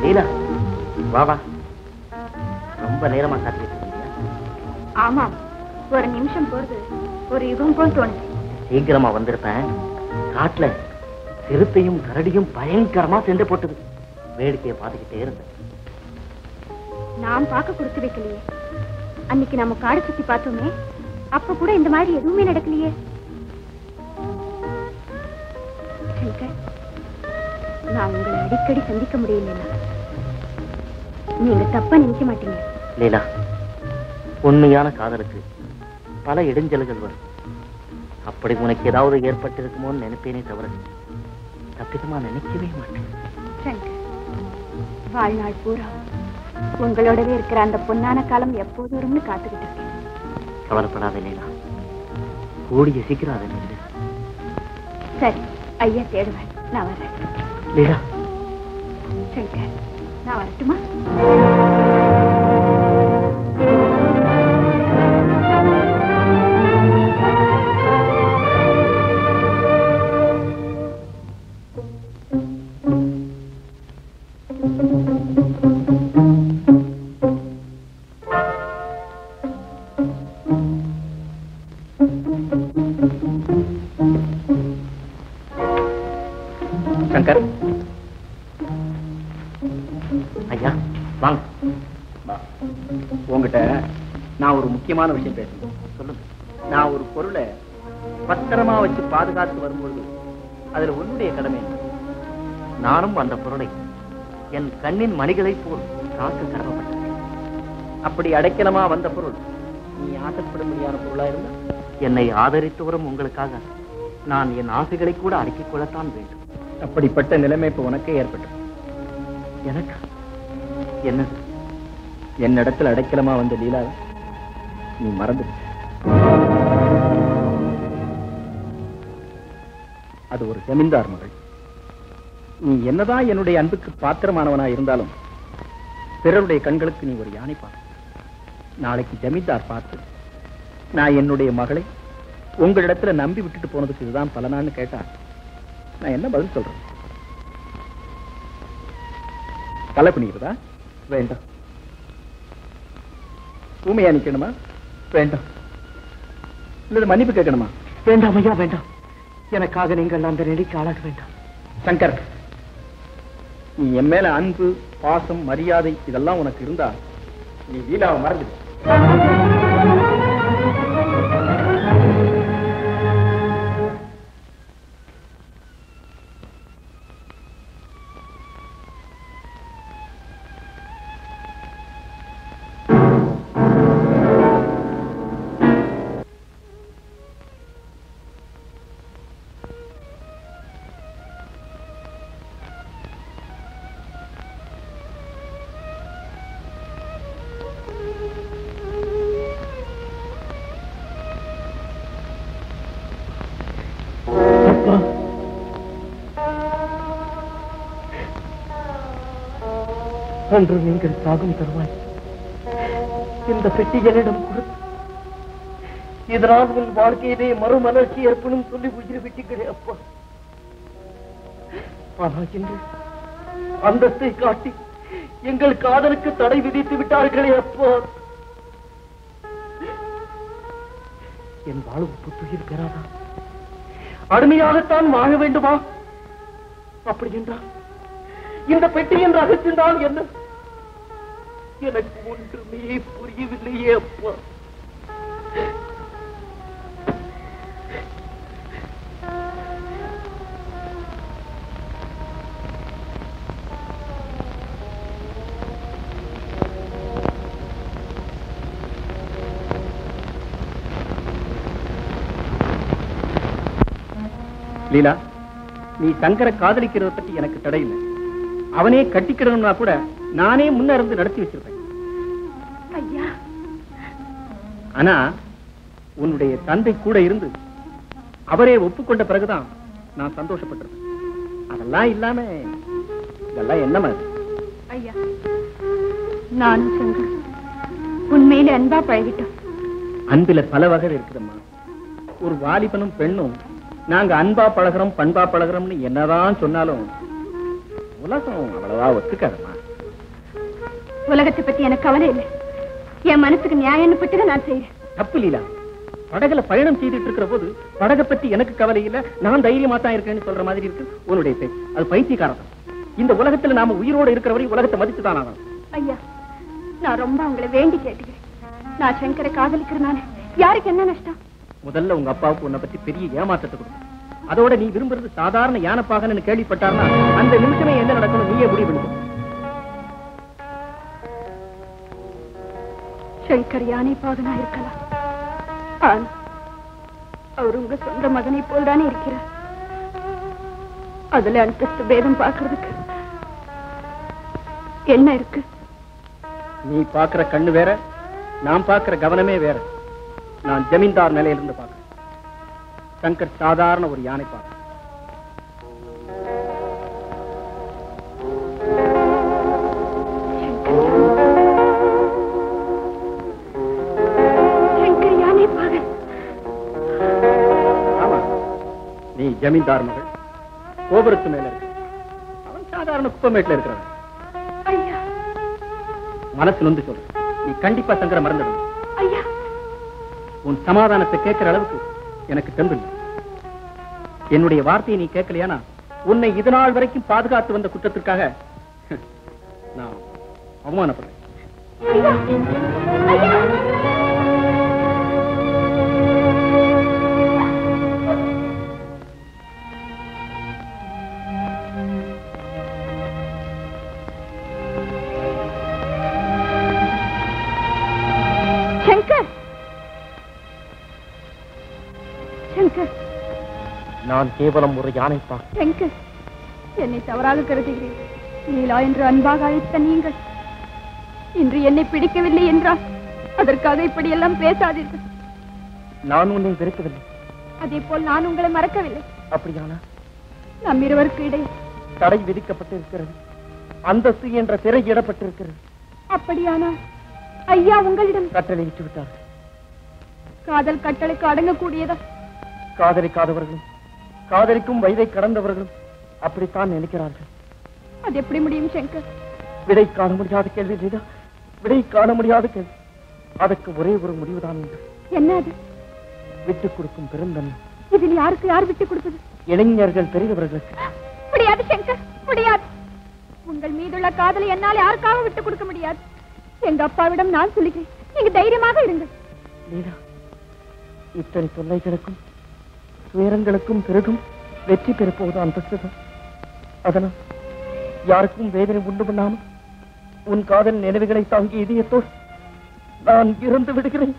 லீலா வா வா. ரொம்ப நேரமா காத்துக்கிட்டு இருக்கீங்க. ஆமா, ஒரு நிமிஷம் போறது ஒரு யுகம் போல் தோணுது. சீக்கிரமா வந்திருப்பேன். காட்டுல சிறுத்தையும் கரடியும் பயங்கரமா சண்டை போட்டது. வேடிக்கையை பார்த்துக்கிட்டே இருந்தேன். நான் பார்க்க கொடுத்து வைக்கலையே. அன்னைக்கு நம்ம காடு சுத்தி பார்த்தோமே, அப்ப கூட இந்த மாதிரி எதுவுமே நடக்கலையே. சங்கர், நான் உங்களை அடிக்கடி சந்திக்க முடியல. நீங்க தப்பா நினைக்க மாட்டீங்க. லீலா, உண்மையான காதலுக்கு பல இடைஞ்சல்கள் வரும். அப்படி உனக்கு ஏதாவது ஏற்பட்டிருக்குமோன்னு நினைப்பேனே தவிர தப்பிதமா நினைக்கவே மாட்டேன். சங்கர், வாழ்நாள் பூரா உங்களோடவே இருக்கிற அந்த பொன்னான காலம் எப்போது வரும்னு காத்துக்கிட்டு இருக்கேன். கவலைப்படாத லீலா, கூடிய சீக்கிரம் அதை நின்று. சரி, ஐயா தேடுவேன். நான் வரேன். லீலா. சங்கர், நான் வரட்டுமா? சங்கர், ஐயா வாங்க. உங்ககிட்ட நான் ஒரு முக்கியமான விஷயம் பேசணும். சொல்லுங்க. நான் ஒரு பொருளை பத்திரமா வச்சு பாதுகாத்து வரும்பொழுது அதுல உன்னுடைய கடமை. நானும் அந்த பொருளை என் கண்ணின் மணிகளை போல் காக்க கடமைப்பட்டேன். அப்படி அடைக்கலமா வந்த பொருள் நீ ஆசைப்படும்படியான பொருளா இருந்தா என்னை ஆதரித்து வரும் உங்களுக்காக நான் என் ஆசைகளை கூட அடக்கிக் கொள்ளத்தான் வேண்டும். அப்படிப்பட்ட நிலைமை இப்ப உனக்கே ஏற்பட்டது. எனக்கு என்னது? என்னிடத்துல அடைக்கலமா வந்த லீலா நீ மறந்து. அது ஒரு ஜமீன்தார் மகள். நீ என்னதான் என்னுடைய அன்புக்கு பாத்திரமானவனா இருந்தாலும் பிறருடைய கண்களுக்கு நீ ஒரு யானை பார்த்து. நாளைக்கு ஜமீன்தார் பார்த்து நான் என்னுடைய மகளை உங்களிடத்துல நம்பி விட்டுட்டு போனதுக்கு இதுதான் பலனான்னு கேட்டா நான் என்ன பதில் சொல்றேன்? தலை பண்ணிக்கிறதா? வேண்டாம். ஊமையா நிக்கணுமா? வேண்டாம். இல்ல மன்னிப்பு கேட்கணுமா? வேண்டாம் ஐயா, வேண்டாம். எனக்காக நீங்கள் அந்த நிலைக்கு ஆளாக வேண்டாம். சங்கர், நீ என் மேல அன்பு, பாசம், மரியாதை இதெல்லாம் உனக்கு இருந்தா நீ லீலாவை மறந்துடு. அன்று நீங்கள் சாகும் தருவாய் இந்த பெட்டி என்னிடம் கொடுத்து இதனால் உன் வாழ்க்கையிலே மறுமலர்ச்சி ஏற்படும் சொல்லி உயிர் விட்டீங்களே அப்பா. ஆனால் இன்று அந்தஸ்தை காட்டி எங்கள் காதலுக்கு தடை விதித்து விட்டார்களே அப்பா. என் வாழ்வு புத்துயிர் பெறாதா? அருமையாகத்தான் வாழ வேண்டுமா? அப்படி என்றால் இந்த பெட்டியின் ரகசியம் என்ன? எனக்கு ஒன்றுமே புரியவில்லையே அப்பா. லீலா, நீ சங்கரை காதலிக்கிறத பற்றி எனக்கு தடை இல்லை. அவனே கட்டிக்கிடணும்னா கூட நானே முன்ன இருந்து நடத்தி வச்சிருப்பேன். ஐயா, ஆனா உன்னுடைய தந்தை கூட இருந்து அவரே ஒப்புக்கொண்ட பிறகுதான் நான் சந்தோஷப்பட்டிருப்பேன். அதெல்லாம் இல்லாம இதெல்லாம் என்ன மாதிரி? ஐயா, நானும் சங்கர் உண்மையில அன்பா பழகிட்டோம். அன்பில பல வகை இருக்குதம்மா. ஒரு வாலிபனும் பெண்ணும் நாங்க அன்பா பழகிறோம், பண்பா பழகிறோம்னு என்னதான் சொன்னாலும் உலகம் அவ்வளவா ஒத்துக்காதம்மா. உலகத்தை பத்தி எனக்கு கவலை இல்லை. என் மனசுக்கு நியாயம் பட்டு நான் செய்யறேன். தப்பு லீலா. படகுல பயணம் செய்துட்டு இருக்கிற போது படகை பத்தி எனக்கு கவலை இல்ல, நான் தைரியமா தான் இருக்கேன்னு சொல்ற மாதிரி இருக்கு உன்னுடைய பேச்சு. அது பைத்தியக்காரன். இந்த உலகத்துல நாம உயிரோடு இருக்கிற வரை உலகத்தை மதிச்சுதான் ஆகணும். ஐயா, நான் ரொம்ப உங்களை வேண்டி கேட்டுக்கிறேன். நான் சங்கரை காதலிக்கிறனால யாருக்கு என்ன நஷ்டம்? முதல்ல உங்க அப்பாவுக்கு உன்னை பத்தி பெரிய ஏமாற்றத்தை கொடுக்கும். அதோட நீ விரும்புறது சாதாரண யானைப்பாகன்னு கேள்விப்பட்டார்னா அந்த நிமிஷமே என்ன நடக்கணும் நீயே முடிவு பண்ணு. சங்கர் யானைப்பாகனா இருக்கலாம், ஆனா அவர் உங்க சொந்த மகனை போல்தானே இருக்கிறார். அதுல அந்தஸ்து பேதம் பார்க்கறதுக்கு என்ன இருக்கு? நீ பாக்குற கண்ணு வேற, நான் பாக்குற கவனமே வேற. நான் ஜமீன்தார் நிலையிலிருந்து பார்க்கிறேன். சங்கர் சாதாரண ஒரு யானை பார்க்க. நீ ஜமீன்தார் மகள், கோபுரத்து மேல இருக்க. அவன் சாதாரண குப்பமேட்ல இருக்கிறவன். மனசுல வந்து சொல்ற, நீ கண்டிப்பா சங்கரை மறந்துடணும். உன் சமாதானத்தை கேட்கிற அளவுக்கு எனக்கு தெம்பு. என்னுடைய வார்த்தையை நீ கேட்கலையானா உன்னை இது நாள் வரைக்கும் பாதுகாத்து வந்த குற்றத்திற்காக நான் அவமானப்படுறேன். நான் கேவலம் ஒரு யானைப்பா. சங்கர், என்னை தவறாக கருதுகிறேன். லீலா என்று அன்பாக அழைத்த நீங்கள் இன்று என்னை பிடிக்கவில்லை என்றால் அதற்காக இப்படியெல்லாம் பேசாதீர்கள். நான் உன்னை வெறுக்கவில்லை, அதே போல் நான் உங்களை மறக்கவில்லை. அப்படியானா நம் இருவருக்கு இடையே தடை விதிக்கப்பட்டிருக்கிறது, அந்தஸ்து என்ற திரை இடப்பட்டிருக்கிறது. அப்படியானா ஐயா உங்களிடம் கட்டளையிட்டு விட்டார். காதல் கட்டளைக்கு அடங்கக்கூடியதா? காதலிக்காதவர்களும் காதலிக்கும் வயதை கடந்தவர்களும் அப்படித்தான் நினைக்கிறார்கள். அது எப்படி முடியும் சங்கர்? விடை காண முடியாத கேள்வி லீலா, விடை காண முடியாத கேள்வி. அதற்கு ஒரே ஒரு முடிவுதான் உண்டு. என்ன அது? விட்டுக் கொடுக்கும் பெருந்தன்மை. இதில் யாருக்கு யார் விட்டுக் கொடுப்பது? இளைஞர்கள் பெரியவர்களுக்கு. முடியாது சங்கர், முடியாது. உங்கள் மீதுள்ள காதலை என்னால் யாருக்காக விட்டுக் கொடுக்க முடியாது. எங்க அப்பாவிடம் நான் சொல்லுகிறேன், நீங்க தைரியமாக இருங்கள். லீலா, இத்தனை தொல்லைகளுக்கும் துயரங்களுக்கும் பிறகும் வெற்றி பெறப்போவது அந்தஸ்துதான். அதனால் யாருக்கும் வேதனை உண்டு பண்ணாமல் உன் காதல் நினைவுகளை தாங்கி இதயத்தோடு நான் இறந்து விடுகிறேன்.